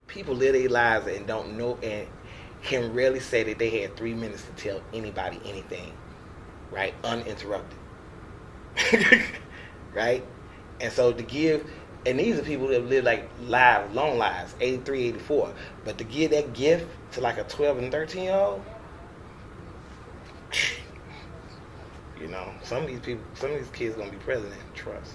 People live their lives and don't know and can rarely say that they had 3 minutes to tell anybody anything, right? Uninterrupted. Right? And so to give, and these are people that live like long lives, 83, 84. But to give that gift to like a 12 and 13-year-old, you know, some of these kids gonna be president, trust.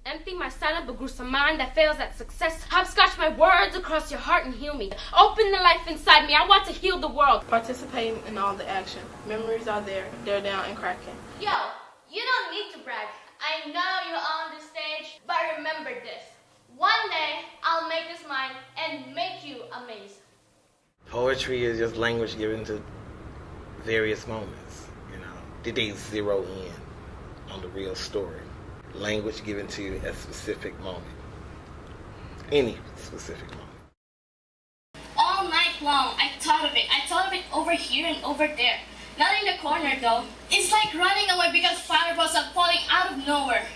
Empty my silent but gruesome mind that fails at success. Hopscotch my words across your heart and heal me. Open the life inside me. I want to heal the world. Participating in all the action. Memories are there. They're down and cracking. Yo, you don't need to brag. I know you're on the stage, but remember this. One day, I'll make this mine and make you amazed. Poetry is just language given to various moments, you know. Did they zero in on the real story? Language given to a specific moment. Any specific moment. All night long, I thought of it. I thought of it over here and over there. Not in the corner, though. It's like running away because fireballs are falling out of nowhere.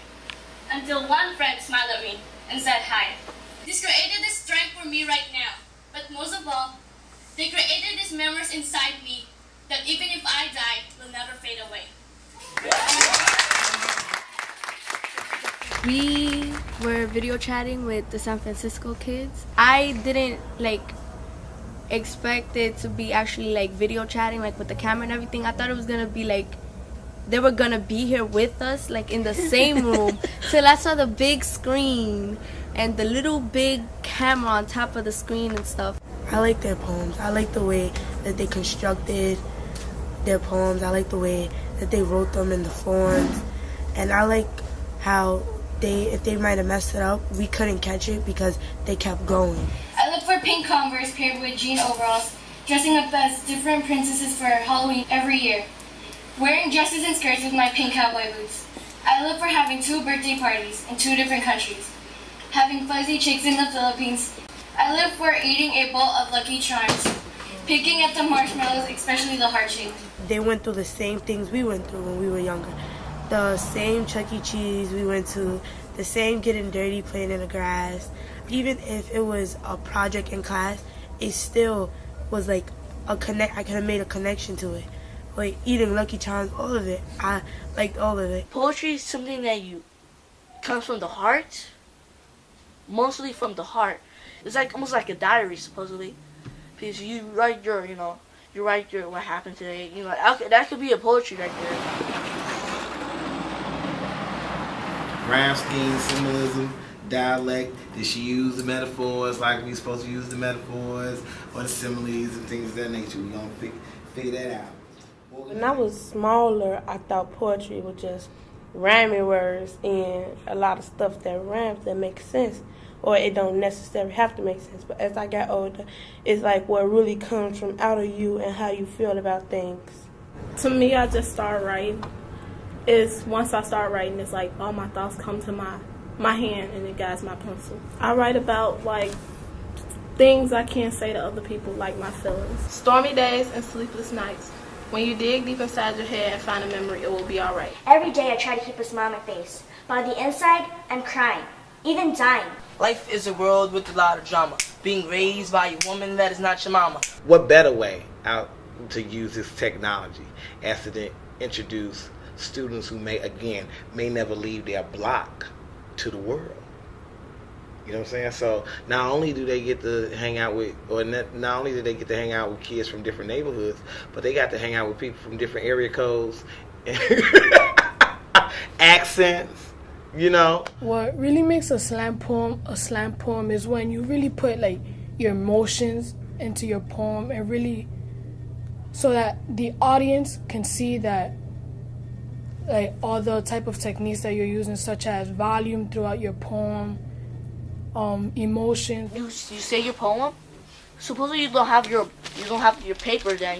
Until one friend smiled at me and said hi. This created this strength for me right now. But most of all, they created these memories inside me that even if I die, will never fade away. We were video chatting with the San Francisco kids. I didn't expect it to be actually video chatting with the camera and everything. I thought it was gonna be they were gonna be here with us in the same room till I saw the big screen and the little big camera on top of the screen and stuff. I like their poems. I like the way that they constructed their poems. I like the way that they wrote them in the forms, and I like how if they might have messed it up, we couldn't catch it because they kept going. I look for pink Converse paired with jean overalls, dressing up as different princesses for Halloween every year, wearing dresses and skirts with my pink cowboy boots. I look for having 2 birthday parties in 2 different countries, having fuzzy chicks in the Philippines. I live for eating a bowl of Lucky Charms, picking at the marshmallows, especially the heart-shaped. They went through the same things we went through when we were younger. The same Chuck E. Cheese we went to, the same getting dirty, playing in the grass. Even if it was a project in class, it still was I could have made a connection to it. Eating Lucky Charms, all of it. I liked all of it. Poetry is something that comes from the heart, mostly from the heart. It's almost like a diary, supposedly, because you write what happened today. That could be a poetry right there. Rhyme scheme, symbolism, dialect. Did she use the metaphors like we supposed to use the metaphors, or the similes and things of that nature? We're going to figure that out. When I was smaller, I thought poetry was just rhyming words and a lot of stuff that rhymes that makes sense, or it don't necessarily have to make sense. But as I got older, it's what really comes from out of you and how you feel about things. To me, I just start writing. Once I start writing, it's all my thoughts come to my hand and it guides my pencil. I write about things I can't say to other people, like my feelings. Stormy days and sleepless nights. When you dig deep inside your head and find a memory, it will be all right. Every day I try to keep a smile on my face, but on the inside, I'm crying, even dying. Life is a world with a lot of drama. Being raised by a woman that is not your mama. What better way to use this technology as to introduce students who may never leave their block to the world. You know what I'm saying? So not only do they get to hang out with, not only do they get to hang out with kids from different neighborhoods, but they got to hang out with people from different area codes, accents. What really makes a slam poem is when you really put your emotions into your poem, and really so that the audience can see that all the type of techniques that you're using, such as volume throughout your poem, emotion. You say your poem. Supposedly you don't have your paper that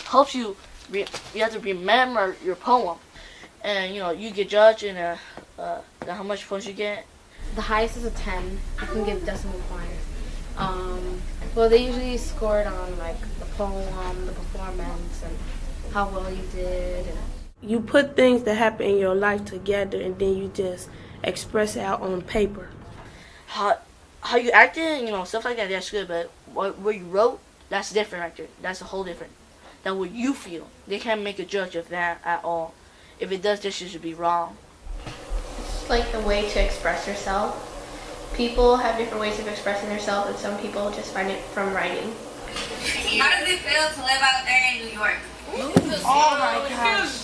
helps you. You have to remember your poem, and you get judged and how much points you get. The highest is a 10. I can give decimal points. Well, they usually score it on the poem, the performance, and how well you did. You put things that happen in your life together, and then you just express it out on paper. How how you acted, you know, stuff like that, that's good. But what you wrote, that's different right there. That's a whole different. Than what you feel. They can't make a judge of that at all. If it does, this should be wrong. It's like the way to express yourself. People have different ways of expressing themselves, and some people just find it from writing. How does it feel to live out there in New York? Oh my gosh.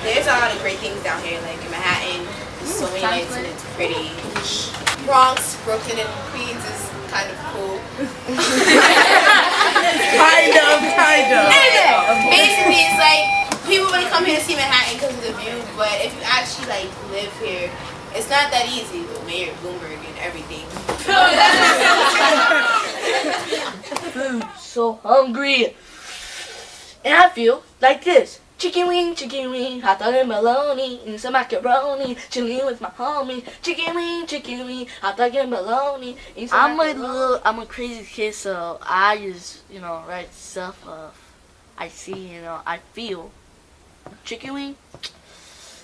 There's a lot of great things down here, like in Manhattan, so many lights and it's pretty. Bronx, Brooklyn, and Queens is kind of cool. Kind of. Basically, it's like people want to come here to see Manhattan because of the view, but if you actually like live here, it's not that easy with Mayor Bloomberg and everything. I'm so hungry. And I feel like this. Chicken wing, hot dog and bologna, and some macaroni, chilling with my homie. Chicken wing, hot dog and bologna. And some macaroni. I'm a crazy kid, so I just, you know, write stuff I see, you know, I feel. Chicken wing.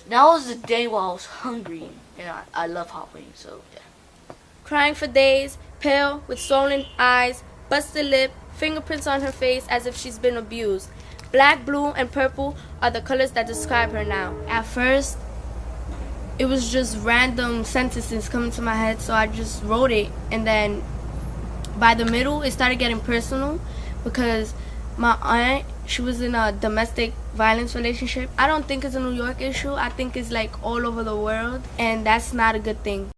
That was the day while I was hungry, and I love hot wings, so yeah. Crying for days, pale, with swollen eyes, busted lip, fingerprints on her face as if she's been abused. Black, blue, and purple are the colors that describe her now. At first, it was just random sentences coming to my head, so I just wrote it. And then by the middle, it started getting personal because my aunt, she was in a domestic violence relationship. I don't think it's a New York issue. I think it's like all over the world, and that's not a good thing.